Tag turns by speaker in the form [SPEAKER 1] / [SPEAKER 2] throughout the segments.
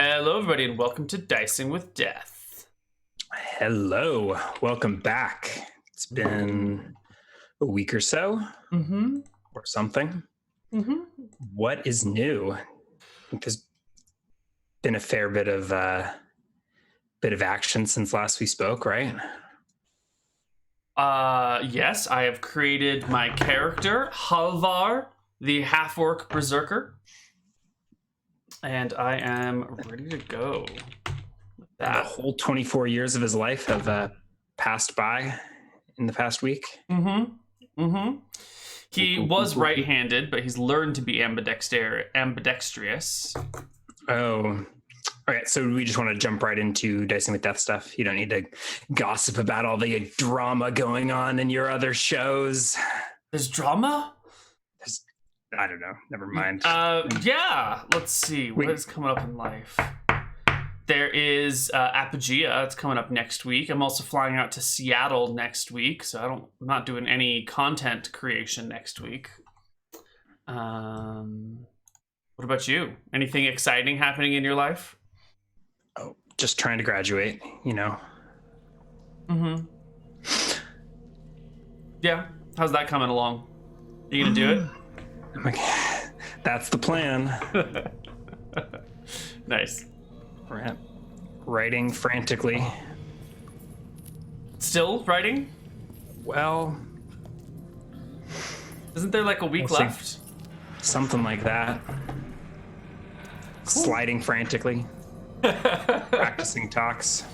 [SPEAKER 1] Hello, everybody, and welcome to Dicing with Death.
[SPEAKER 2] Hello, welcome back. It's been a week or so, or something. What is new? I think there's been a fair bit of action since last we spoke, right?
[SPEAKER 1] Yes, I have created my character, Halvar, the half-orc Berserker. And I am ready to go.
[SPEAKER 2] The whole 24 years of his life have passed by in the past week.
[SPEAKER 1] He was right-handed, but he's learned to be ambidextrous.
[SPEAKER 2] Oh, all right. So we just want to jump right into Dicing with Death stuff. You don't need to gossip about all the drama going on in your other shows.
[SPEAKER 1] There's drama?
[SPEAKER 2] I don't know. Never mind.
[SPEAKER 1] Yeah. Let's see. What is coming up in life? There is Apogea. It's coming up next week. I'm also flying out to Seattle next week, so I'm not doing any content creation next week. What about you? Anything exciting happening in your life?
[SPEAKER 2] Oh, just trying to graduate, you know.
[SPEAKER 1] Yeah. How's that coming along? Are you gonna do it?
[SPEAKER 2] I'm like, that's the plan.
[SPEAKER 1] Nice.
[SPEAKER 2] Writing frantically.
[SPEAKER 1] Still writing?
[SPEAKER 2] Well,
[SPEAKER 1] isn't there like a week left?
[SPEAKER 2] Something like that. Cool. Sliding frantically. Practicing talks.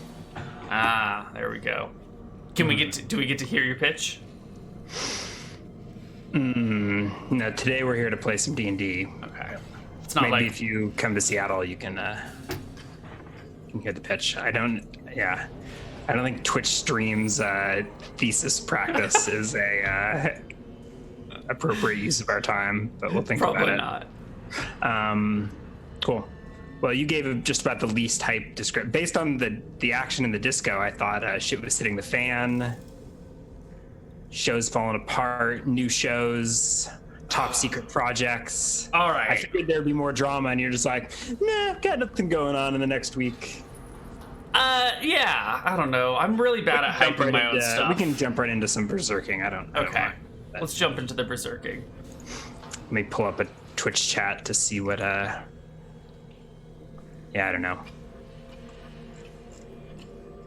[SPEAKER 1] Ah, there we go. Do we get to hear your pitch?
[SPEAKER 2] No, today we're here to play some D&D.
[SPEAKER 1] Okay. It's not
[SPEAKER 2] Maybe if you come to Seattle, you can hear the pitch. I don't think Twitch streams thesis practice is a appropriate use of our time, but we'll think about it.
[SPEAKER 1] Probably
[SPEAKER 2] not. Cool. Well, you gave just about the least hype description. Based on the action in the disco, I thought shit was hitting the fan. Shows falling apart, new shows, top secret projects.
[SPEAKER 1] All right.
[SPEAKER 2] I figured there'd be more drama, and you're just like, nah, got nothing going on in the next week.
[SPEAKER 1] Yeah, I don't know. I'm really bad at hyping my own stuff.
[SPEAKER 2] We can jump right into some berserking. I don't
[SPEAKER 1] Okay. Let's jump into the berserking.
[SPEAKER 2] Let me pull up a Twitch chat to see what, yeah, I don't know.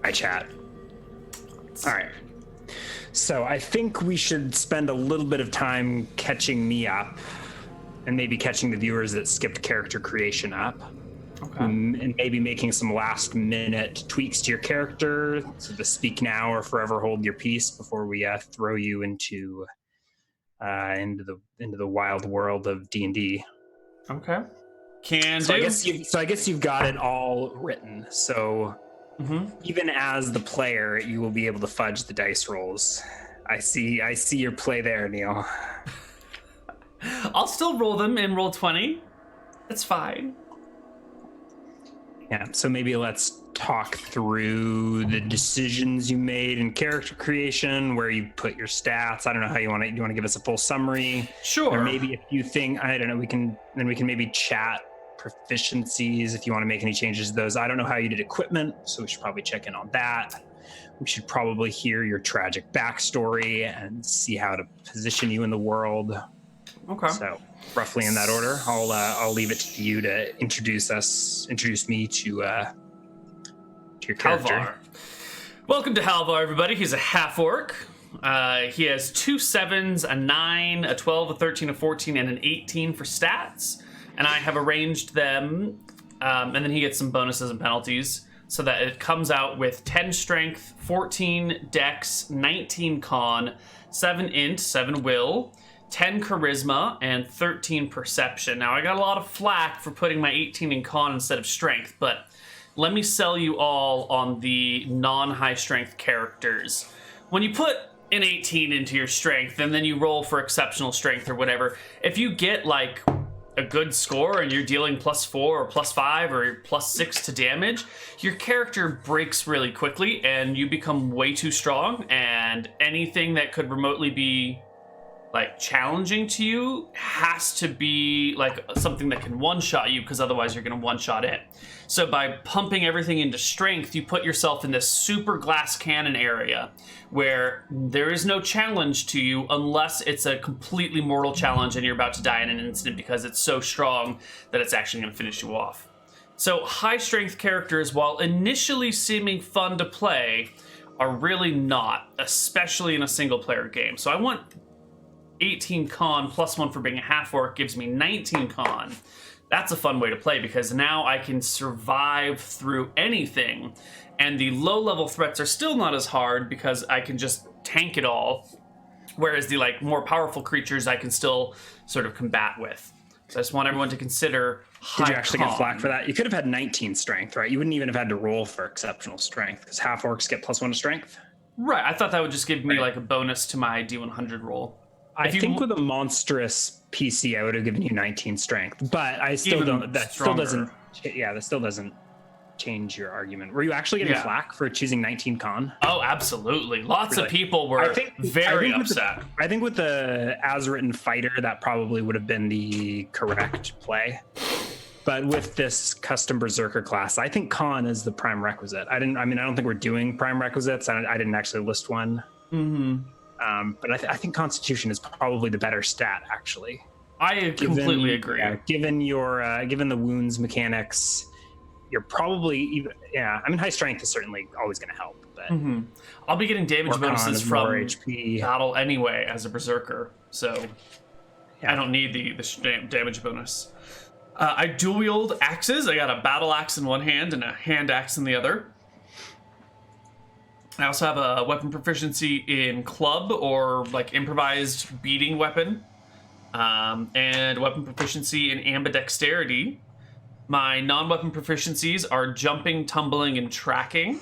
[SPEAKER 2] I chat. All right. So I think we should spend a little bit of time catching me up and maybe catching the viewers that skipped character creation up.
[SPEAKER 1] Okay.
[SPEAKER 2] And maybe making some last minute tweaks to your character, so to speak now or forever hold your peace before we throw you into the wild world of D&D.
[SPEAKER 1] Okay.
[SPEAKER 2] I guess you've got it all written. So even as the player, you will be able to fudge the dice rolls. I see your play there, Neal.
[SPEAKER 1] I'll still roll them in Roll20. It's fine.
[SPEAKER 2] Yeah, so maybe let's talk through the decisions you made in character creation, where you put your stats. I don't know how you want to. You want to give us a full summary?
[SPEAKER 1] Sure.
[SPEAKER 2] Or maybe if you think, I don't know, we can maybe chat proficiencies if you want to make any changes to those. I don't know how you did equipment, so we should probably check in on that. We should probably hear your tragic backstory and see how to position you in the world.
[SPEAKER 1] Okay.
[SPEAKER 2] So roughly in that order, I'll leave it to you to introduce me to your character.
[SPEAKER 1] Halvar. Welcome to Halvar, everybody. He's a half-orc. He has 2 7s, a 9, a 12, a 13, a 14, and an 18 for stats. And I have arranged them, and then he gets some bonuses and penalties, so that it comes out with 10 strength, 14 dex, 19 con, 7 int, 7 will, 10 charisma, and 13 perception. Now, I got a lot of flack for putting my 18 in con instead of strength, but let me sell you all on the non-high strength characters. When you put an 18 into your strength, and then you roll for exceptional strength or whatever, if you get, like, a good score and you're dealing +4 or +5 or +6 to damage, your character breaks really quickly and you become way too strong, and anything that could remotely be like challenging to you has to be like something that can one-shot you, because otherwise you're going to one-shot it. So by pumping everything into strength, you put yourself in this super glass cannon area where there is no challenge to you unless it's a completely mortal challenge and you're about to die in an instant because it's so strong that it's actually going to finish you off. So high strength characters, while initially seeming fun to play, are really not, especially in a single player game. So I want 18 con plus 1 for being a half orc gives me 19 con. That's a fun way to play because now I can survive through anything, and the low level threats are still not as hard because I can just tank it all, whereas the like more powerful creatures I can still sort of combat with. So I just want everyone to consider high
[SPEAKER 2] Did you actually
[SPEAKER 1] con.
[SPEAKER 2] get flack for that? You could have had 19 strength, right? You wouldn't even have had to roll for exceptional strength because half orcs get +1 to strength.
[SPEAKER 1] Right, I thought that would just give me like a bonus to my D100 roll.
[SPEAKER 2] I think with a monstrous PC, I would have given you 19 strength, but I still
[SPEAKER 1] Even
[SPEAKER 2] don't. That
[SPEAKER 1] stronger.
[SPEAKER 2] still doesn't. Yeah, that still doesn't change your argument. Were you actually getting flack for choosing 19 con?
[SPEAKER 1] Oh, absolutely. Lots
[SPEAKER 2] Really?
[SPEAKER 1] of people were very upset.
[SPEAKER 2] I think with the as written fighter, that probably would have been the correct play. But with this custom Berserker class, I think con is the prime requisite. I don't think we're doing prime requisites. I didn't actually list one.
[SPEAKER 1] Mm-hmm.
[SPEAKER 2] But I think Constitution is probably the better stat, actually.
[SPEAKER 1] I completely agree.
[SPEAKER 2] Yeah, given the wounds mechanics, you're probably even. Yeah, I mean, high strength is certainly always going to help. But
[SPEAKER 1] I'll be getting damage
[SPEAKER 2] more con
[SPEAKER 1] bonuses
[SPEAKER 2] is
[SPEAKER 1] from
[SPEAKER 2] more HP.
[SPEAKER 1] battle anyway as a Berserker, so
[SPEAKER 2] Yeah.
[SPEAKER 1] I don't need the damage bonus. I dual wield axes. I got a battle axe in one hand and a hand axe in the other. I also have a weapon proficiency in club or like improvised beating weapon, and weapon proficiency in ambidexterity. My non-weapon proficiencies are jumping, tumbling, and tracking.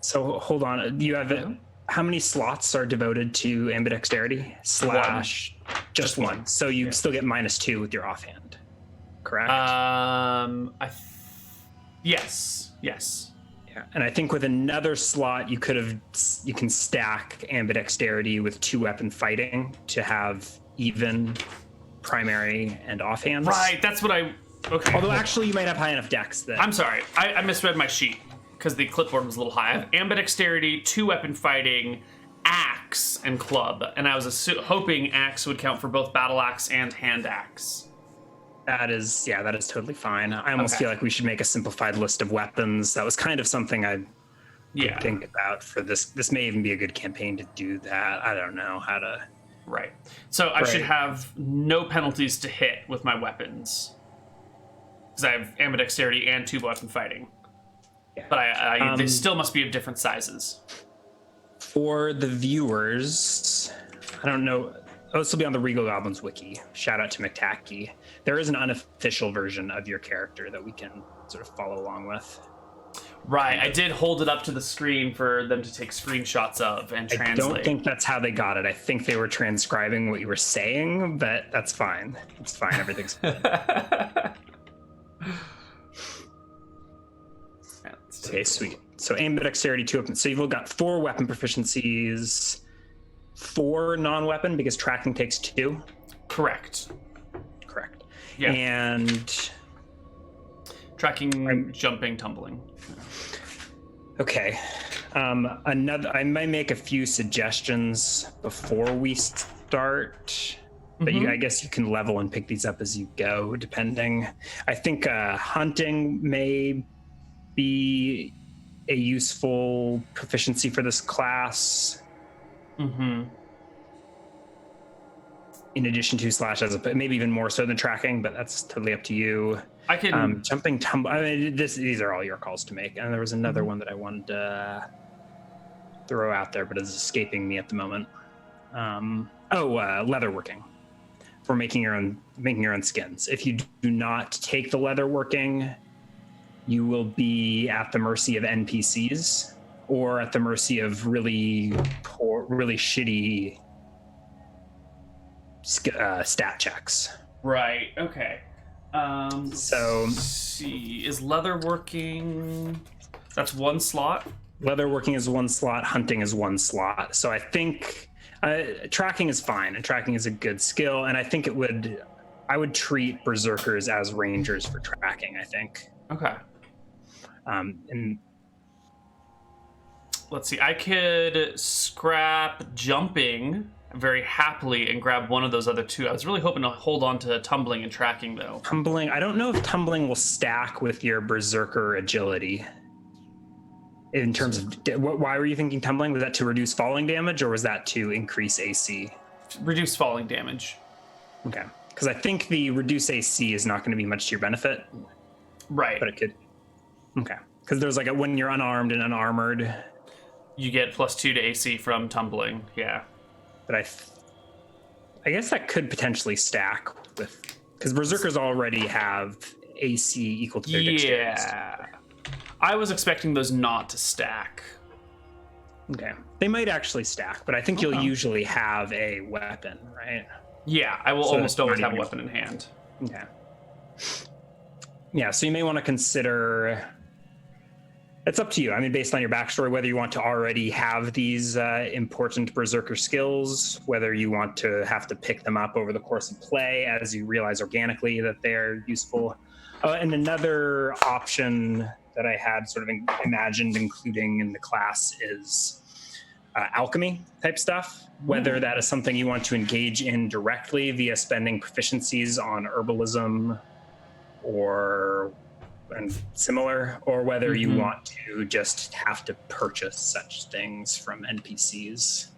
[SPEAKER 2] So hold on, you have how many slots are devoted to ambidexterity / just one? So you still get -2 with your offhand, correct?
[SPEAKER 1] Yes.
[SPEAKER 2] Yeah, and I think with another slot, you can stack ambidexterity with 2-weapon fighting to have even primary and offhands.
[SPEAKER 1] Right, that's what I. Okay.
[SPEAKER 2] Although actually, you might have high enough dex that.
[SPEAKER 1] I'm sorry, I misread my sheet because the clipboard was a little high. I have ambidexterity, 2-weapon fighting, axe, and club, and I was hoping axe would count for both battle axe and hand axe.
[SPEAKER 2] That is totally fine. I almost feel like we should make a simplified list of weapons. That was kind of something I think about for this. This may even be a good campaign to do that. I don't know how to.
[SPEAKER 1] Right. So I should have no penalties to hit with my weapons because I have ambidexterity and 2-weapon fighting.
[SPEAKER 2] Yeah.
[SPEAKER 1] But they still must be of different sizes.
[SPEAKER 2] For the viewers, I don't know. Oh, this will be on the Regal Goblins wiki. Shout out to McTacky. There is an unofficial version of your character that we can sort of follow along with.
[SPEAKER 1] Right, I did hold it up to the screen for them to take screenshots of and translate.
[SPEAKER 2] I don't think that's how they got it. I think they were transcribing what you were saying, but that's fine. It's fine. Everything's fine. Okay, sweet. So ambidexterity, 2 weapons. So you've got 4 weapon proficiencies, 4 non-weapon because tracking takes 2.
[SPEAKER 1] Correct. Yeah.
[SPEAKER 2] And
[SPEAKER 1] tracking, jumping, tumbling.
[SPEAKER 2] Okay. I might make a few suggestions before we start, but I guess you can level and pick these up as you go, depending. I think hunting may be a useful proficiency for this class. In addition to / maybe even more so than tracking, but that's totally up to you.
[SPEAKER 1] I can
[SPEAKER 2] jumping, tumble. I mean, these are all your calls to make. And there was another one that I wanted to throw out there, but it's escaping me at the moment. Leatherworking. For making your own skins. If you do not take the leatherworking, you will be at the mercy of NPCs or at the mercy of really shitty stat checks.
[SPEAKER 1] Right. Okay.
[SPEAKER 2] So
[SPEAKER 1] let's see, is leatherworking? That's 1 slot.
[SPEAKER 2] Leatherworking is 1 slot. Hunting is 1 slot. So I think Tracking is fine, and tracking is a good skill, and I think I would treat berserkers as rangers for tracking, I think.
[SPEAKER 1] Okay.
[SPEAKER 2] And
[SPEAKER 1] Let's see. I could scrap jumping very happily and grab one of those other two. I was really hoping to hold on to tumbling and tracking, though.
[SPEAKER 2] tumbling, I don't know if tumbling will stack with your berserker agility. In terms of, why were you thinking tumbling? Was that to reduce falling damage, or was that to increase AC?
[SPEAKER 1] Reduce falling damage.
[SPEAKER 2] Okay. Because I think the reduce AC is not going to be much to your benefit.
[SPEAKER 1] Right.
[SPEAKER 2] But it could. Okay. Because there's like when you're unarmed and unarmored.
[SPEAKER 1] You get +2 to AC from tumbling. Yeah.
[SPEAKER 2] But I guess that could potentially stack with, because berserkers already have AC equal to their dexterity.
[SPEAKER 1] Yeah. I was expecting those not to stack.
[SPEAKER 2] Okay. They might actually stack, but I think you'll usually have a weapon, right?
[SPEAKER 1] Yeah, I will almost always have a weapon in hand.
[SPEAKER 2] Okay. Yeah, so you may want to consider, it's up to you. I mean, based on your backstory, whether you want to already have these important berserker skills, whether you want to have to pick them up over the course of play as you realize organically that they're useful. And another option that I had sort of imagined including in the class is alchemy type stuff, whether that is something you want to engage in directly via spending proficiencies on herbalism and similar, or whether you want to just have to purchase such things from NPCs.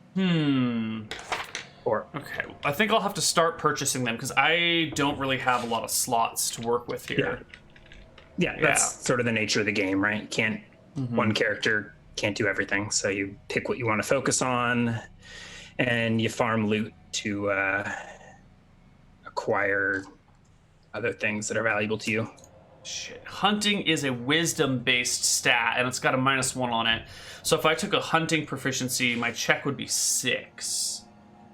[SPEAKER 1] Okay, I think I'll have to start purchasing them because I don't really have a lot of slots to work with here.
[SPEAKER 2] Yeah, that's sort of the nature of the game, right? One character can't do everything, so you pick what you want to focus on, and you farm loot to acquire other things that are valuable to you.
[SPEAKER 1] Shit. Hunting is a wisdom-based stat, and it's got a -1 on it. So if I took a hunting proficiency, my check would be 6.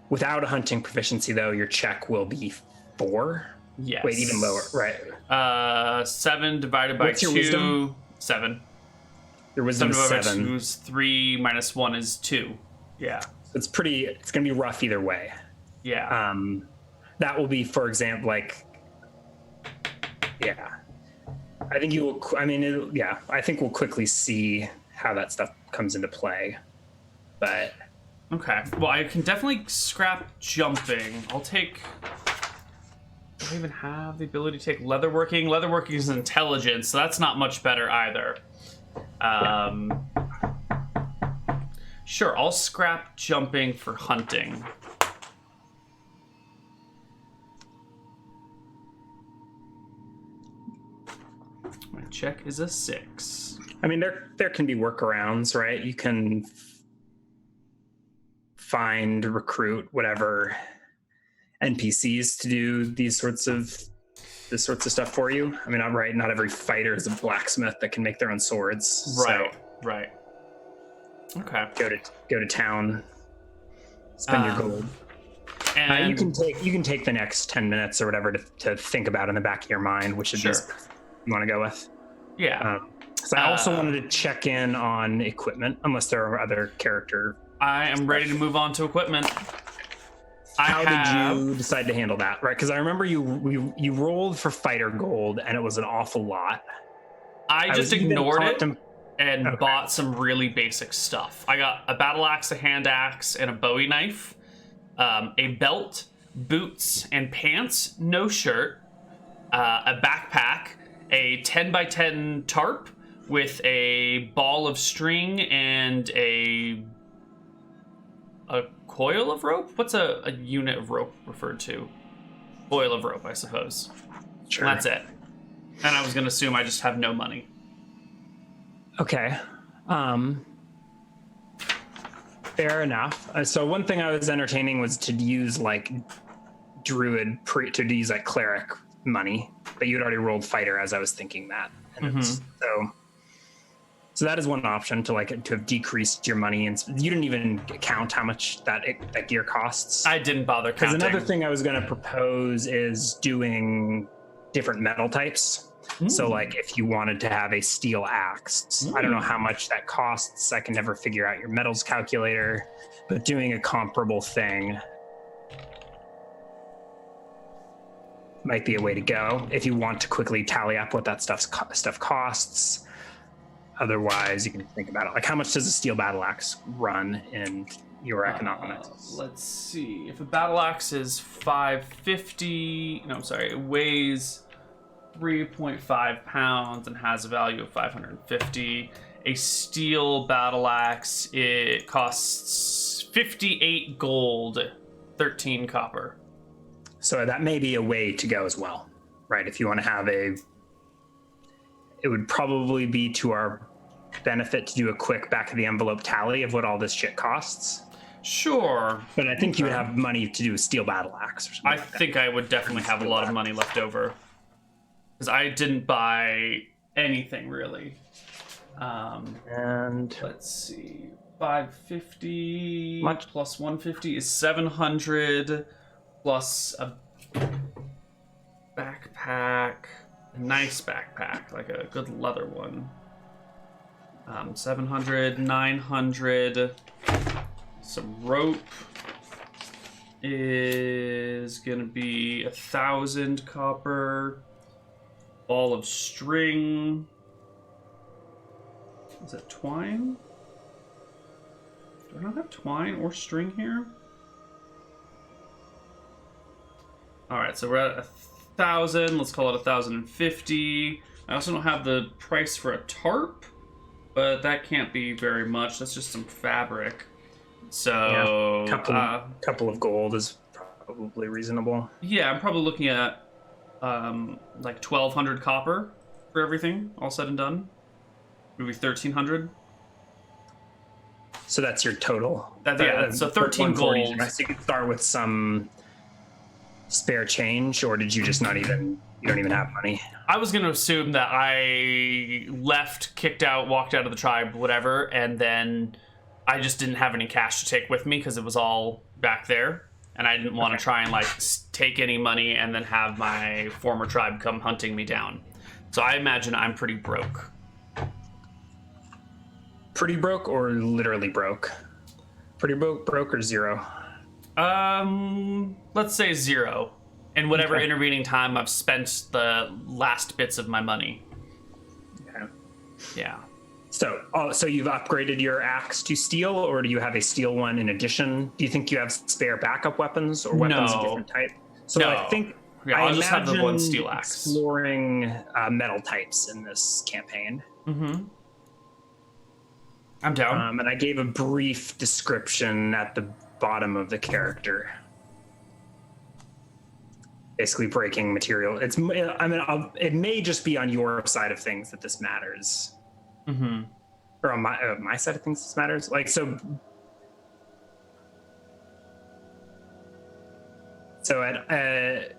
[SPEAKER 2] Without a hunting proficiency, though, your check will be 4.
[SPEAKER 1] Yes.
[SPEAKER 2] Wait, even lower, right?
[SPEAKER 1] 7 divided by
[SPEAKER 2] What's
[SPEAKER 1] 2.
[SPEAKER 2] your wisdom?
[SPEAKER 1] 7.
[SPEAKER 2] Your wisdom is
[SPEAKER 1] 7 divided
[SPEAKER 2] 7.
[SPEAKER 1] by 2 is 3 -1 is 2. Yeah.
[SPEAKER 2] It's going to be rough either way.
[SPEAKER 1] Yeah.
[SPEAKER 2] That will be, for example, I think you will. I mean, I think we'll quickly see how that stuff comes into play. But
[SPEAKER 1] okay. Well, I can definitely scrap jumping. I'll take. Do I even have the ability to take leatherworking? Leatherworking is intelligence, so that's not much better either. Sure, I'll scrap jumping for hunting. My check is a 6.
[SPEAKER 2] I mean, there can be workarounds, right? You can recruit whatever NPCs to do this sorts of stuff for you. I mean, not every fighter is a blacksmith that can make their own swords.
[SPEAKER 1] Right.
[SPEAKER 2] So
[SPEAKER 1] Right. Okay.
[SPEAKER 2] Go to town, spend your gold. And you can take the next 10 minutes or whatever to think about in the back of your mind, which of these you want to go with.
[SPEAKER 1] Yeah.
[SPEAKER 2] So I also wanted to check in on equipment, unless there are other character.
[SPEAKER 1] I am ready to move on to equipment.
[SPEAKER 2] How did you decide to handle that? Right, because I remember you rolled for fighter gold, and it was an awful lot.
[SPEAKER 1] I just ignored it and bought some really basic stuff. I got a battle axe, a hand axe, and a Bowie knife, a belt, boots, and pants, no shirt, a backpack, a 10x10 tarp with a ball of string and a coil of rope? What's a unit of rope referred to? Coil of rope, I suppose.
[SPEAKER 2] Sure.
[SPEAKER 1] That's it. And I was going to assume I just have no money.
[SPEAKER 2] Okay. Fair enough. So one thing I was entertaining was to use cleric money, but you'd already rolled fighter as I was thinking that. And so that is one option to have decreased your money, and you didn't even count how much that gear costs.
[SPEAKER 1] I didn't bother counting.
[SPEAKER 2] Because another thing I was going to propose is doing different metal types. So like if you wanted to have a steel axe, I don't know how much that costs. I can never figure out your metals calculator, but doing a comparable thing might be a way to go if you want to quickly tally up what that stuff costs. Otherwise, you can think about it. Like, how much does a steel battle axe run in your economics?
[SPEAKER 1] Let's see. If a battle axe is 550, no, I'm sorry, it weighs 3.5 pounds and has a value of 550. A steel battle axe, it costs 58 gold, 13 copper.
[SPEAKER 2] So that may be a way to go as well, right? If you want to have it would probably be to our benefit to do a quick back of the envelope tally of what all this shit costs.
[SPEAKER 1] Sure.
[SPEAKER 2] But I think you would have money to do a steel battle axe or something.
[SPEAKER 1] I think I would definitely have a lot of money left over. Because I didn't buy anything really.
[SPEAKER 2] And
[SPEAKER 1] let's see. 550
[SPEAKER 2] much?
[SPEAKER 1] plus 150 is 700 plus a backpack. A nice backpack, like a good leather one. 700, 900. Some rope is gonna be 1,000 copper. Ball of string. Is that twine? Do I not have twine or string here? Alright, so we're at 1,000. Let's call it 1,050. I also don't have the price for a tarp, but that can't be very much. That's just some fabric. So
[SPEAKER 2] couple of gold is probably reasonable.
[SPEAKER 1] Yeah, I'm probably looking at like 1,200 copper for everything, all said and done. Maybe 1,300.
[SPEAKER 2] So that's your total.
[SPEAKER 1] So 13 gold.
[SPEAKER 2] So you could start with some spare change, or did you just not even? You don't even have money.
[SPEAKER 1] I was going to assume that I left, kicked out, walked out of the tribe, whatever, and then I just didn't have any cash to take with me because it was all back there, and I didn't want to try and like take any money and then have my former tribe come hunting me down. So I imagine I'm pretty broke.
[SPEAKER 2] Pretty broke or literally broke? Pretty broke or zero?
[SPEAKER 1] Let's say 0. In whatever intervening time I've spent the last bits of my money.
[SPEAKER 2] Okay.
[SPEAKER 1] Yeah.
[SPEAKER 2] So you've upgraded your axe to steel, or do you have a steel one in addition? Do you think you have spare backup weapons or weapons of different type? So
[SPEAKER 1] no.
[SPEAKER 2] I think
[SPEAKER 1] I'll just have the one steel axe.
[SPEAKER 2] Exploring metal types in this campaign.
[SPEAKER 1] Mm-hmm. I'm down.
[SPEAKER 2] And I gave a brief description at the bottom of the character. Basically breaking material. It may just be on your side of things that this matters.
[SPEAKER 1] Mm-hmm.
[SPEAKER 2] Or on my side of things this matters. Like, so at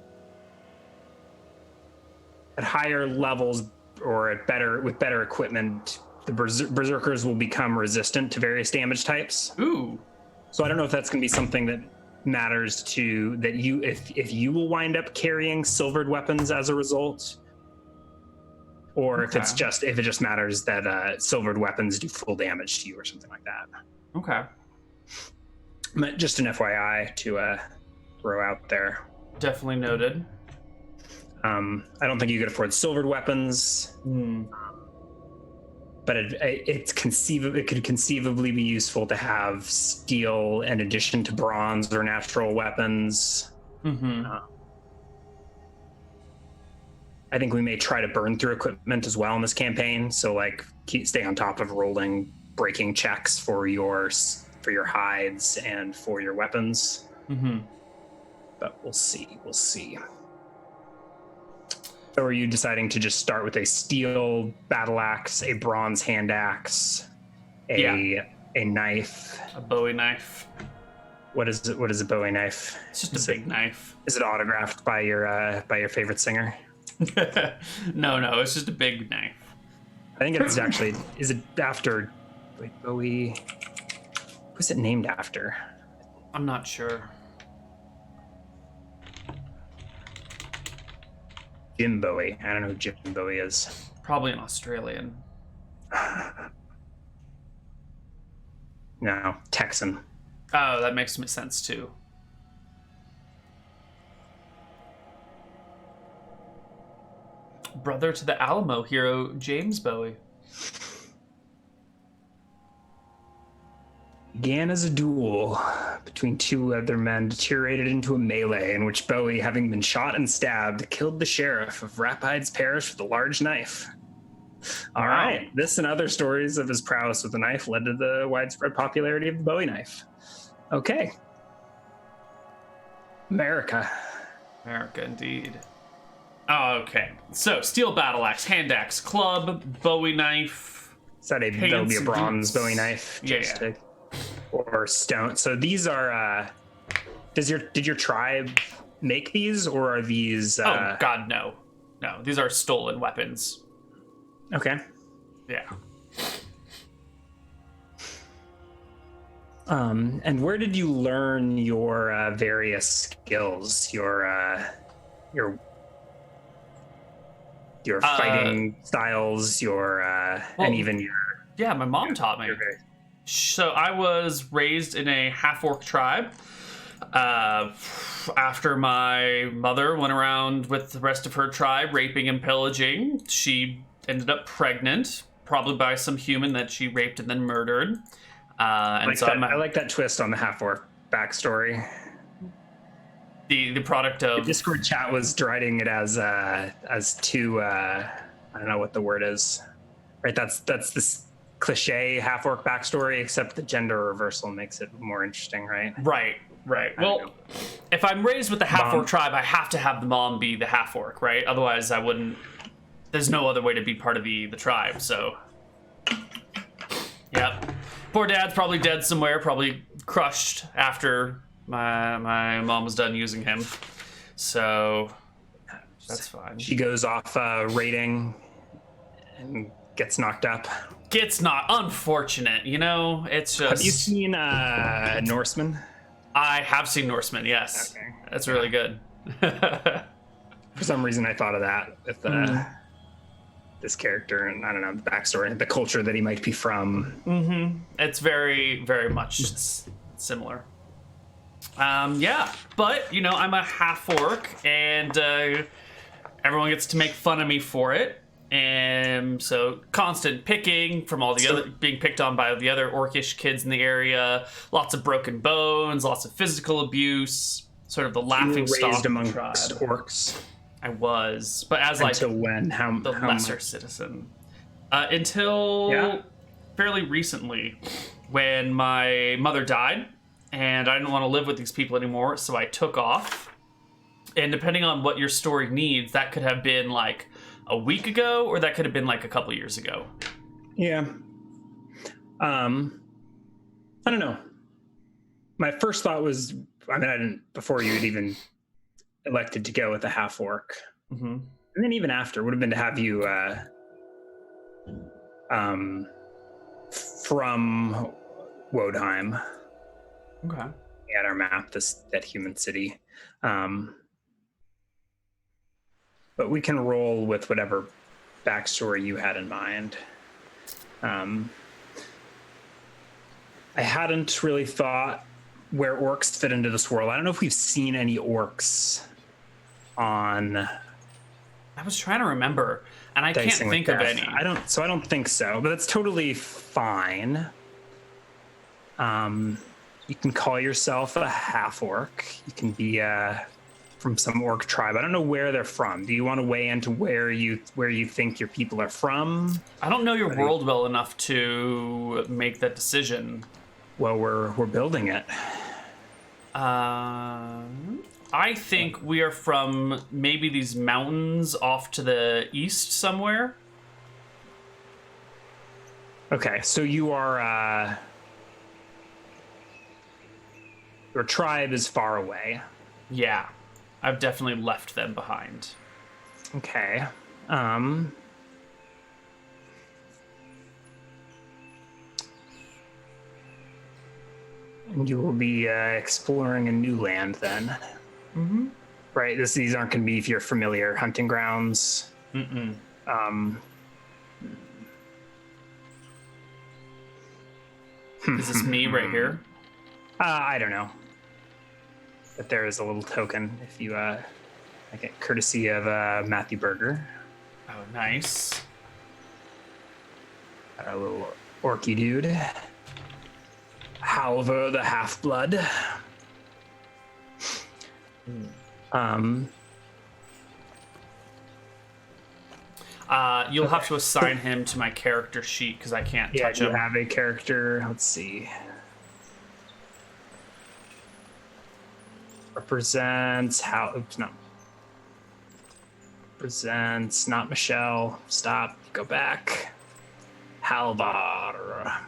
[SPEAKER 2] higher levels or with better equipment, the berserkers will become resistant to various damage types.
[SPEAKER 1] Ooh.
[SPEAKER 2] So I don't know if that's going to be something that matters to that you if you will wind up carrying silvered weapons as a result, or if it just matters that silvered weapons do full damage to you or something like that.
[SPEAKER 1] Okay.
[SPEAKER 2] Just an FYI to throw out there.
[SPEAKER 1] Definitely noted.
[SPEAKER 2] I don't think you could afford silvered weapons. But it could conceivably be useful to have steel in addition to bronze or natural weapons.
[SPEAKER 1] Mm-hmm.
[SPEAKER 2] I think we may try to burn through equipment as well in this campaign. So like stay on top of rolling breaking checks for your hides and for your weapons.
[SPEAKER 1] Mm-hmm.
[SPEAKER 2] But we'll see. So are you deciding to just start with a steel battle axe, a bronze hand axe, a knife?
[SPEAKER 1] A Bowie knife.
[SPEAKER 2] What is it? What is a Bowie knife?
[SPEAKER 1] It's just a big knife.
[SPEAKER 2] Is it autographed by your favorite singer?
[SPEAKER 1] No, it's just a big knife.
[SPEAKER 2] I think it's actually. Is it after Bowie? Who's it named after?
[SPEAKER 1] I'm not sure.
[SPEAKER 2] Jim Bowie. I don't know who Jim Bowie is.
[SPEAKER 1] Probably an Australian.
[SPEAKER 2] No, Texan.
[SPEAKER 1] Oh, that makes sense too. Brother to the Alamo hero James Bowie.
[SPEAKER 2] Began as a duel between two other men, deteriorated into a melee in which Bowie, having been shot and stabbed, killed the sheriff of Rapides Parish with a large knife. All right. This and other stories of his prowess with a knife led to the widespread popularity of the Bowie knife. Okay. America.
[SPEAKER 1] America, indeed. Oh, okay. So, steel battle axe, hand axe, club, Bowie knife.
[SPEAKER 2] Is that that'll be a bronze Bowie knife?
[SPEAKER 1] Yeah.
[SPEAKER 2] Or stone. So these are. Did your tribe make these, or are these?
[SPEAKER 1] Oh God, no. These are stolen weapons.
[SPEAKER 2] Okay.
[SPEAKER 1] Yeah.
[SPEAKER 2] And where did you learn your various skills? Your fighting styles, and even your.
[SPEAKER 1] Yeah, my mom taught me. So I was raised in a half-orc tribe. After my mother went around with the rest of her tribe, raping and pillaging, she ended up pregnant, probably by some human that she raped and then murdered. I
[SPEAKER 2] like that twist on the half-orc backstory.
[SPEAKER 1] The product of
[SPEAKER 2] the Discord chat was deriding it as too. I don't know what the word is. Right, that's this cliche half-orc backstory, except the gender reversal makes it more interesting, right?
[SPEAKER 1] Right. Well, if I'm raised with the half-orc tribe, I have to have the mom be the half-orc, right? Otherwise, I wouldn't. There's no other way to be part of the tribe. So, yep. Poor dad's probably dead somewhere, probably crushed after my mom was done using him. So that's fine.
[SPEAKER 2] She goes off raiding and gets knocked up.
[SPEAKER 1] Unfortunate, it's just.
[SPEAKER 2] Have you seen Norseman?
[SPEAKER 1] I have seen Norseman, yes. Okay. That's really good.
[SPEAKER 2] For some reason I thought of that with this character, and I don't know, the backstory, the culture that he might be from.
[SPEAKER 1] Mm-hmm. It's very, very much similar. Yeah, but, I'm a half-orc, and everyone gets to make fun of me for it. And so constant picking from all the other, being picked on by the other orcish kids in the area, lots of broken bones, lots of physical abuse, sort of the laughing stock
[SPEAKER 2] raised amongst orcs.
[SPEAKER 1] I was, but as
[SPEAKER 2] until when? How
[SPEAKER 1] lesser
[SPEAKER 2] much?
[SPEAKER 1] citizen. Until fairly recently, when my mother died, and I didn't want to live with these people anymore, so I took off. And depending on what your story needs, that could have been like a week ago, or that could have been like a couple years ago.
[SPEAKER 2] Yeah. I don't know. My first thought was, I didn't, before you had even elected to go with a half orc.
[SPEAKER 1] Mm-hmm.
[SPEAKER 2] And then even after would have been to have you from Wodheim.
[SPEAKER 1] Okay.
[SPEAKER 2] We had our map, that human city. But we can roll with whatever backstory you had in mind. I hadn't really thought where orcs fit into this world. I don't know if we've seen any orcs on.
[SPEAKER 1] I was trying to remember, and I can't think of any.
[SPEAKER 2] I don't think so, but that's totally fine. You can call yourself a half orc. You can be from some orc tribe. I don't know where they're from. Do you want to weigh into where you think your people are from?
[SPEAKER 1] I don't know your world well enough to make that decision.
[SPEAKER 2] Well, we're building it.
[SPEAKER 1] I think we are from maybe these mountains off to the east somewhere.
[SPEAKER 2] Okay, so you are your tribe is far away.
[SPEAKER 1] Yeah. I've definitely left them behind.
[SPEAKER 2] Okay. And you will be exploring a new land then.
[SPEAKER 1] Mm-hmm.
[SPEAKER 2] right? These aren't going to be your familiar hunting grounds.
[SPEAKER 1] Mm-mm. Is this me right here?
[SPEAKER 2] I don't know. But there is a little token if you I get courtesy of Matthew Berger.
[SPEAKER 1] Oh, nice.
[SPEAKER 2] A little orky dude. Halvar the Half-Blood.
[SPEAKER 1] You'll have to assign him to my character sheet because I can't touch
[SPEAKER 2] you
[SPEAKER 1] him.
[SPEAKER 2] have a character. Let's see. Represents how? Oops, no. Represents not Michelle. Stop. Go back. Halvar.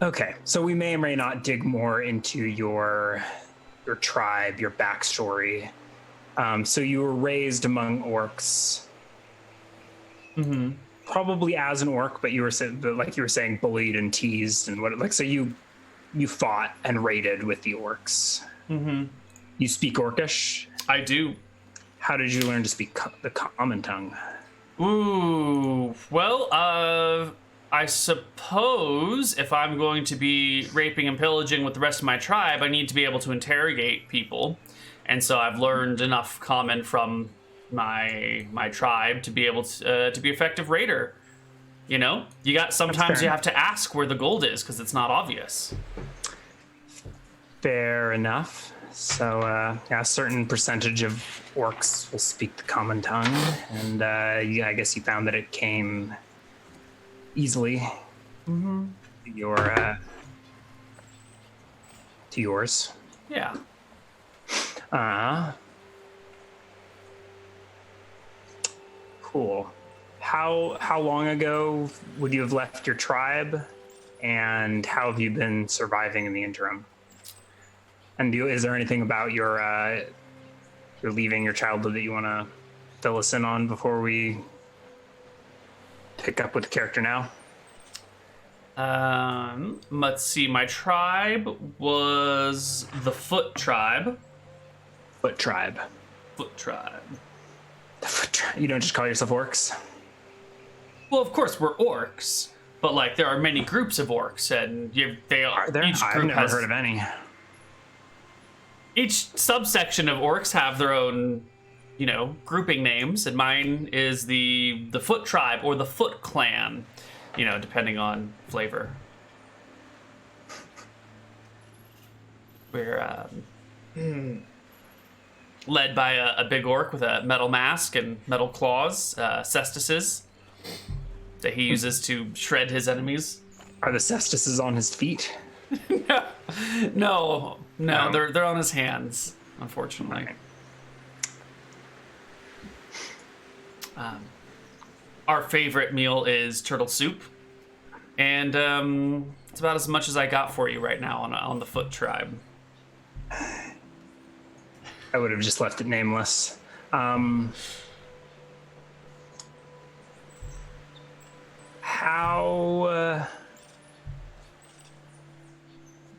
[SPEAKER 2] Okay, so we may or may not dig more into your tribe, your backstory. So you were raised among orcs.
[SPEAKER 1] Mm-hmm.
[SPEAKER 2] Probably as an orc, but like you were saying, bullied and teased and what. Like, so you fought and raided with the orcs.
[SPEAKER 1] Mm-hmm.
[SPEAKER 2] You speak Orcish?
[SPEAKER 1] I do.
[SPEAKER 2] How did you learn to speak the common tongue?
[SPEAKER 1] Ooh, well, I suppose if I'm going to be raping and pillaging with the rest of my tribe, I need to be able to interrogate people. And so I've learned enough common from my tribe to be able to be effective raider. You know, sometimes you have to ask where the gold is because it's not obvious.
[SPEAKER 2] Fair enough. So, a certain percentage of orcs will speak the common tongue, and I guess you found that it came easily to yours.
[SPEAKER 1] Yeah.
[SPEAKER 2] Cool. How long ago would you have left your tribe, and how have you been surviving in the interim? And is there anything about your leaving your childhood that you want to fill us in on before we pick up with the character now?
[SPEAKER 1] Let's see. My tribe was the Foot Tribe.
[SPEAKER 2] Foot tribe.
[SPEAKER 1] Foot Tribe.
[SPEAKER 2] The Foot tribe. You don't just call yourself orcs?
[SPEAKER 1] Well, of course we're orcs, but like there are many groups of orcs, and they are.
[SPEAKER 2] Are there?
[SPEAKER 1] Each
[SPEAKER 2] I've
[SPEAKER 1] group
[SPEAKER 2] never heard of any.
[SPEAKER 1] Each subsection of orcs have their own, grouping names, and mine is the Foot Tribe or the Foot Clan, depending on flavor. We're led by a big orc with a metal mask and metal claws, cestices, that he uses to shred his enemies.
[SPEAKER 2] Are the cestices on his feet?
[SPEAKER 1] No, they're on his hands, unfortunately.
[SPEAKER 2] Okay.
[SPEAKER 1] Our favorite meal is turtle soup, and it's about as much as I got for you right now on the Foot Tribe.
[SPEAKER 2] I would have just left it nameless.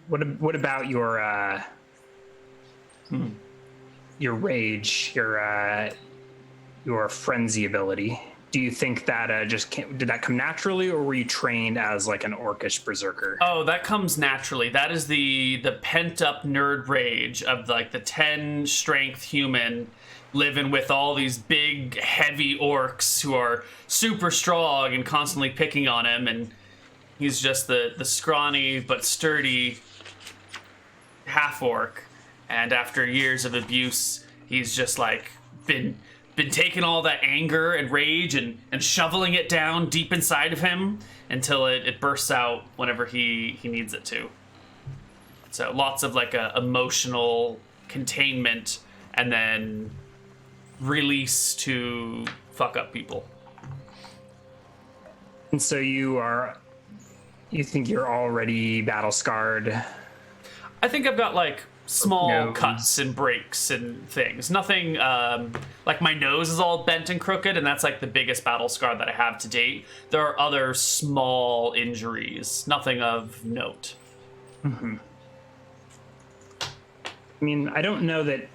[SPEAKER 2] What about your rage, your frenzy ability? Do you think that did that come naturally, or were you trained as like an orcish berserker?
[SPEAKER 1] Oh, that comes naturally. That is the pent up nerd rage of like the 10 strength human living with all these big heavy orcs who are super strong and constantly picking on him, and he's just the scrawny but sturdy half orc. And after years of abuse, he's just like been taking all that anger and rage and shoveling it down deep inside of him until it bursts out whenever he needs it to. So lots of like a emotional containment and then release to fuck up people.
[SPEAKER 2] And so you think you're already battle scarred?
[SPEAKER 1] I think I've got like small cuts
[SPEAKER 2] Nose.
[SPEAKER 1] and breaks and things. Nothing like my nose is all bent and crooked, and that's like the biggest battle scar that I have to date. There are other small injuries, nothing of note.
[SPEAKER 2] I mean, I don't know that.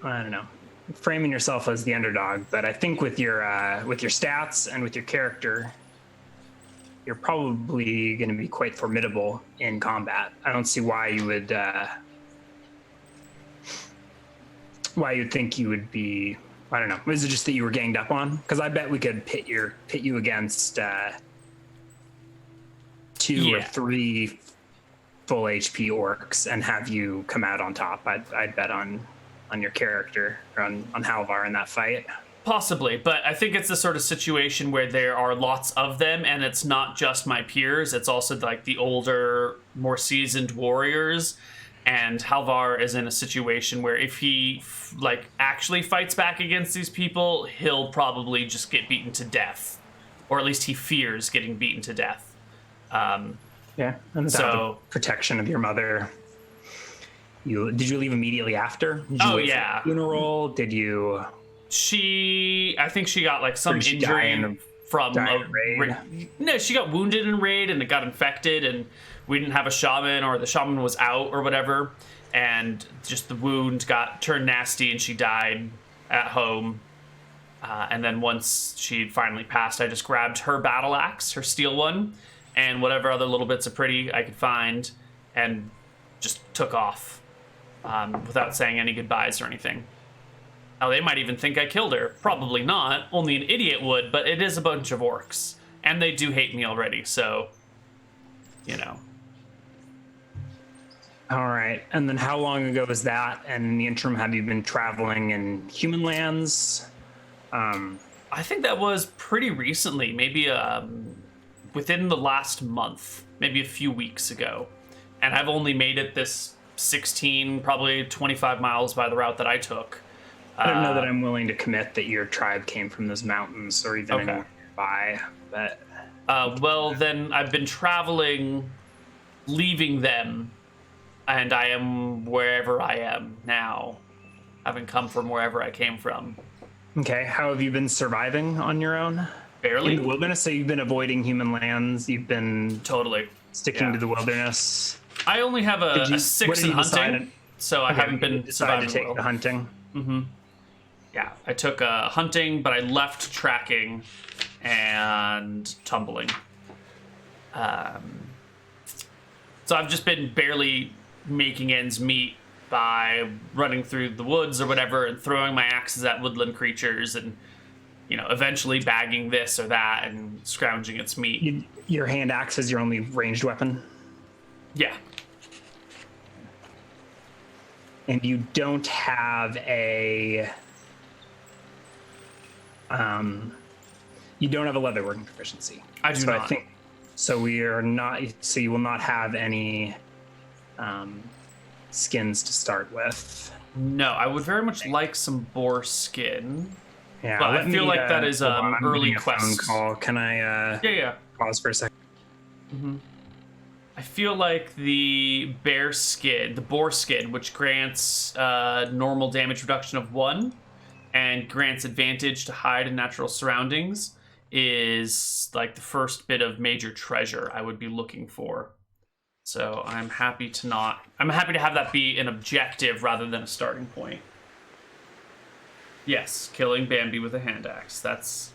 [SPEAKER 2] I don't know. Framing yourself as the underdog, but I think with your stats and with your character, you're probably going to be quite formidable in combat. I don't see why you would why you'd think you would be. I don't know. Is it just that you were ganged up on? Because I bet we could pit you against 2 or 3 full HP orcs and have you come out on top. I'd bet on your character or on Halvar in that fight.
[SPEAKER 1] Possibly, but I think it's the sort of situation where there are lots of them, and it's not just my peers. It's also like the older, more seasoned warriors. And Halvar is in a situation where if he like actually fights back against these people, he'll probably just get beaten to death, or at least he fears getting beaten to death.
[SPEAKER 2] Yeah, and so the protection of your mother. Did you leave immediately after? Did you wait for the funeral? Did you?
[SPEAKER 1] I think she got like some injury from a raid. No, she got wounded in raid and it got infected, and we didn't have a shaman, or the shaman was out or whatever, and just the wound got turned nasty and she died at home. And then once she finally passed, I just grabbed her battle axe, her steel one, and whatever other little bits of pretty I could find, and just took off without saying any goodbyes or anything. Now, they might even think I killed her. Probably not. Only an idiot would, but it is a bunch of orcs. And they do hate me already, so, you know.
[SPEAKER 2] All right. And then how long ago was that? And in the interim, have you been traveling in human lands?
[SPEAKER 1] I think that was pretty recently, maybe within the last month, maybe a few weeks ago. And I've only made it this 16, probably 25 miles by the route that I took.
[SPEAKER 2] I don't know that I'm willing to commit that your tribe came from those mountains or even nearby, but...
[SPEAKER 1] well, then I've been traveling, leaving them, and I am wherever I am now, having come from wherever I came from.
[SPEAKER 2] Okay, how have you been surviving on your own?
[SPEAKER 1] Barely.
[SPEAKER 2] In the wilderness, so you've been avoiding human lands, you've been...
[SPEAKER 1] Totally.
[SPEAKER 2] Sticking to the wilderness.
[SPEAKER 1] I only have a 6 in hunting, so I haven't been surviving
[SPEAKER 2] to take the hunting.
[SPEAKER 1] Mm-hmm. Yeah, I took hunting, but I left tracking and tumbling. So I've just been barely making ends meet by running through the woods or whatever and throwing my axes at woodland creatures and, you know, eventually bagging this or that and scrounging its meat.
[SPEAKER 2] Your hand axe is your only ranged weapon?
[SPEAKER 1] Yeah.
[SPEAKER 2] And you don't have a... you don't have a leatherworking proficiency.
[SPEAKER 1] I do not.
[SPEAKER 2] I think so. We are not. So you will not have any skins to start with.
[SPEAKER 1] No, I would very much like some boar skin.
[SPEAKER 2] Yeah,
[SPEAKER 1] but I feel like that is early quest.
[SPEAKER 2] Phone call. Can I? Pause for a second.
[SPEAKER 1] Mm-hmm. I feel like the boar skin, which grants normal damage reduction of 1. And grants advantage to hide in natural surroundings, is like the first bit of major treasure I would be looking for. So I'm happy to have that be an objective rather than a starting point. Yes, killing Bambi with a hand axe. That's...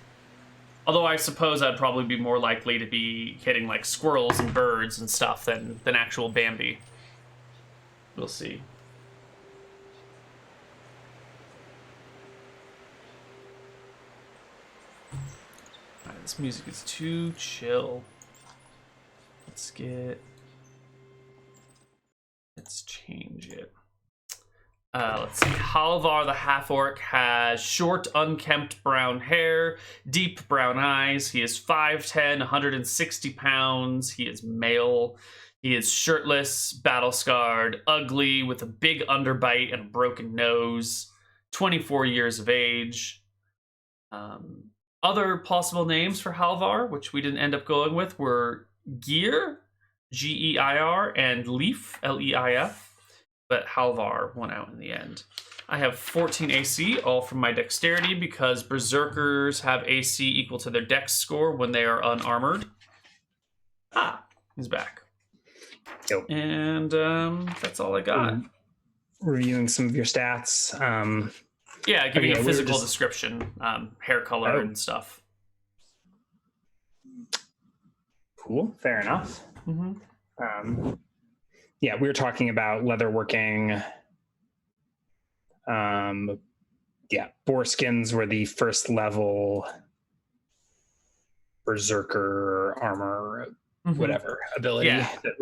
[SPEAKER 1] Although I suppose I'd probably be more likely to be hitting like squirrels and birds and stuff than actual Bambi. We'll see. This music is too chill. Let's change it. Let's see. Halvar the half-orc has short, unkempt brown hair, deep brown eyes. He is 5'10", 160 pounds. He is male. He is shirtless, battle-scarred, ugly, with a big underbite and a broken nose. 24 years of age. Other possible names for Halvar, which we didn't end up going with, were Gear, Geir, and Leif, Leif, but Halvar won out in the end. I have 14 AC, all from my dexterity, because berserkers have AC equal to their dex score when they are unarmored. Ah, he's back.
[SPEAKER 2] Yep.
[SPEAKER 1] And that's all I got.
[SPEAKER 2] Reviewing some of your stats.
[SPEAKER 1] Yeah, giving a physical
[SPEAKER 2] just...
[SPEAKER 1] description, hair color and stuff.
[SPEAKER 2] Cool, fair enough.
[SPEAKER 1] Mm-hmm.
[SPEAKER 2] Yeah, we were talking about leatherworking. Boar skins were the first level berserker armor, whatever ability that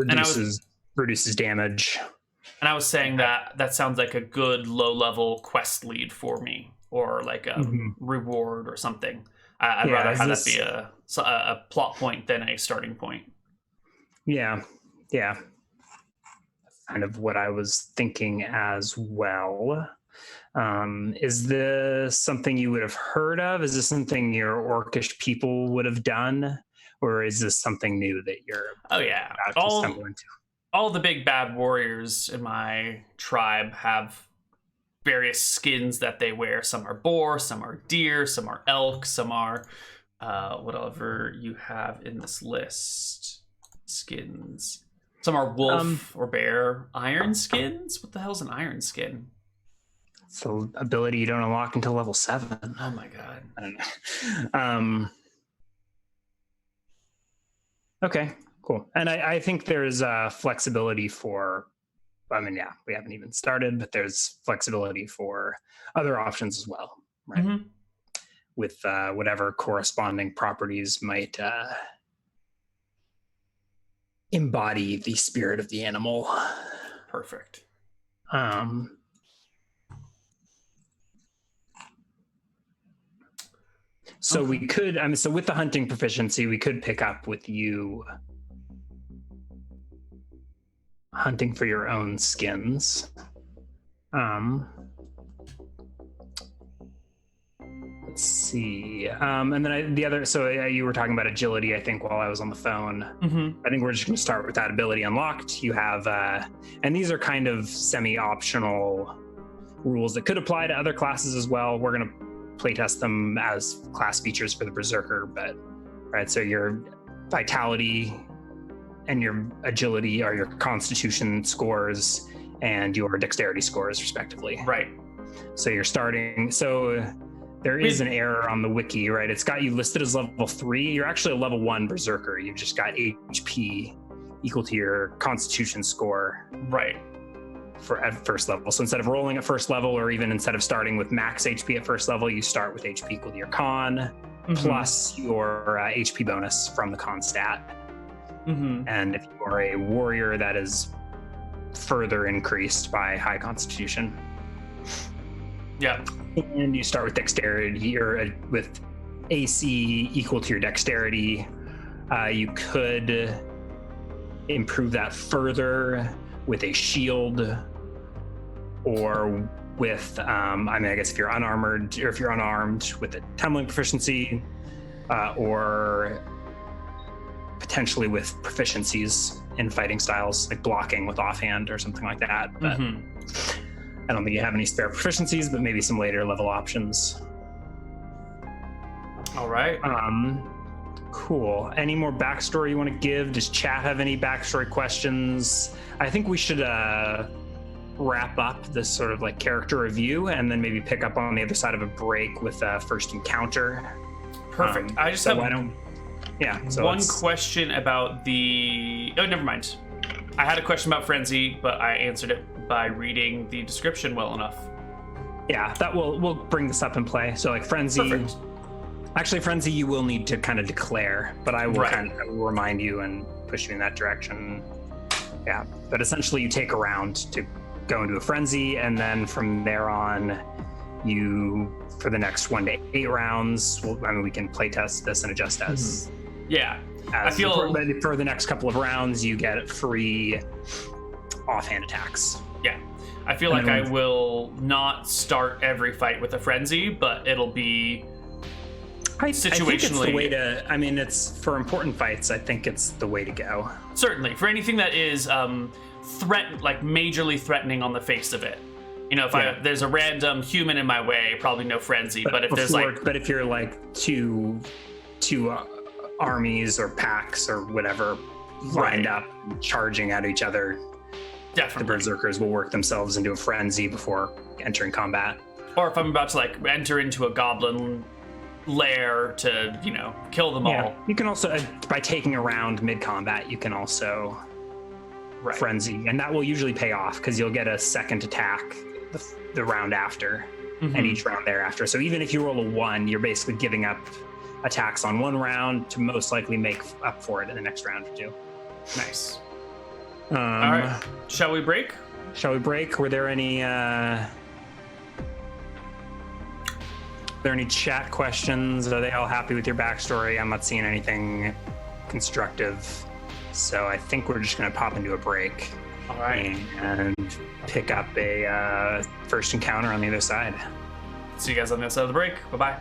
[SPEAKER 2] reduces damage.
[SPEAKER 1] And I was saying that sounds like a good low-level quest lead for me, or like a reward or something. I'd rather have that be a plot point than a starting point.
[SPEAKER 2] Yeah. That's kind of what I was thinking as well. Is this something you would have heard of? Is this something your orcish people would have done? Or is this something new that you're about to stumble into?
[SPEAKER 1] All the big bad warriors in my tribe have various skins that they wear. Some are boar, some are deer, some are elk, some are whatever you have in this list. Skins. Some are wolf or bear. Iron skins? What the hell's an iron skin?
[SPEAKER 2] It's an ability you don't unlock until level 7.
[SPEAKER 1] Oh my god.
[SPEAKER 2] I don't know. Okay, cool. And I think there's flexibility for, we haven't even started, but there's flexibility for other options as well, right? Mm-hmm. With whatever corresponding properties might embody the spirit of the animal.
[SPEAKER 1] Perfect.
[SPEAKER 2] So we could, so with the hunting proficiency, we could pick up with you hunting for your own skins. Let's see. And then you were talking about agility, I think, while I was on the phone. I think we're just going to start with that ability unlocked. You have, and these are kind of semi-optional rules that could apply to other classes as well. We're going to playtest them as class features for the Berserker, so your vitality and your agility are your constitution scores and your dexterity scores, respectively.
[SPEAKER 1] Right.
[SPEAKER 2] So you're starting, there is an error on the wiki, right? It's got you listed as level 3. You're actually a level 1 Berserker. You've just got HP equal to your constitution score.
[SPEAKER 1] Right.
[SPEAKER 2] At first level. So instead of rolling at first level, or even instead of starting with max HP at first level, you start with HP equal to your con plus your HP bonus from the con stat. And if you are a warrior, that is further increased by high constitution.
[SPEAKER 1] Yeah.
[SPEAKER 2] And you start with dexterity, or with AC equal to your dexterity. You could improve that further with a shield, or with, I guess if you're unarmored, or if you're unarmed, with a tumbling proficiency, or potentially with proficiencies in fighting styles, like blocking with offhand or something like that. But I don't think you have any spare proficiencies, but maybe some later level options.
[SPEAKER 1] All right.
[SPEAKER 2] Cool. Any more backstory you want to give? Does chat have any backstory questions? I think we should wrap up this sort of like character review, and then maybe pick up on the other side of a break with first encounter.
[SPEAKER 1] Perfect. I just have
[SPEAKER 2] one
[SPEAKER 1] question about the... Oh, never mind. I had a question about Frenzy, but I answered it by reading the description well enough.
[SPEAKER 2] Yeah, we'll bring this up in play. So like Frenzy... Perfect. Actually, Frenzy, you will need to kind of declare, but I will I will remind you and push you in that direction. Yeah, but essentially you take a round to go into a Frenzy, and then from there on, for the next 1 to 8 rounds, we can playtest this and adjust as...
[SPEAKER 1] Yeah.
[SPEAKER 2] I feel... For the next couple of rounds, you get free offhand attacks.
[SPEAKER 1] Yeah. I feel like I will not start every fight with a Frenzy, but it'll be...
[SPEAKER 2] I think it's the
[SPEAKER 1] situationally.
[SPEAKER 2] way to. I mean, it's for important fights. I think it's the way to go.
[SPEAKER 1] Certainly, for anything that is majorly threatening on the face of it. You know, if there's a random human in my way, probably no frenzy. But if there's
[SPEAKER 2] if you're like two armies or packs or whatever lined up, charging at each other,
[SPEAKER 1] definitely
[SPEAKER 2] the berserkers will work themselves into a frenzy before entering combat.
[SPEAKER 1] Or if I'm about to like enter into a goblin lair to, you know, kill them all.
[SPEAKER 2] You can also, by taking a round mid-combat, you can also frenzy, and that will usually pay off because you'll get a second attack the round after, and each round thereafter. So even if you roll a 1, you're basically giving up attacks on one round to most likely make up for it in the next round or two.
[SPEAKER 1] Nice. All right, shall we break?
[SPEAKER 2] Were there any chat questions? Are they all happy with your backstory? I'm not seeing anything constructive, so I think we're just going to pop into a break.
[SPEAKER 1] All right.
[SPEAKER 2] And pick up a first encounter on the other side.
[SPEAKER 1] See you guys on the other side of the break. Bye-bye.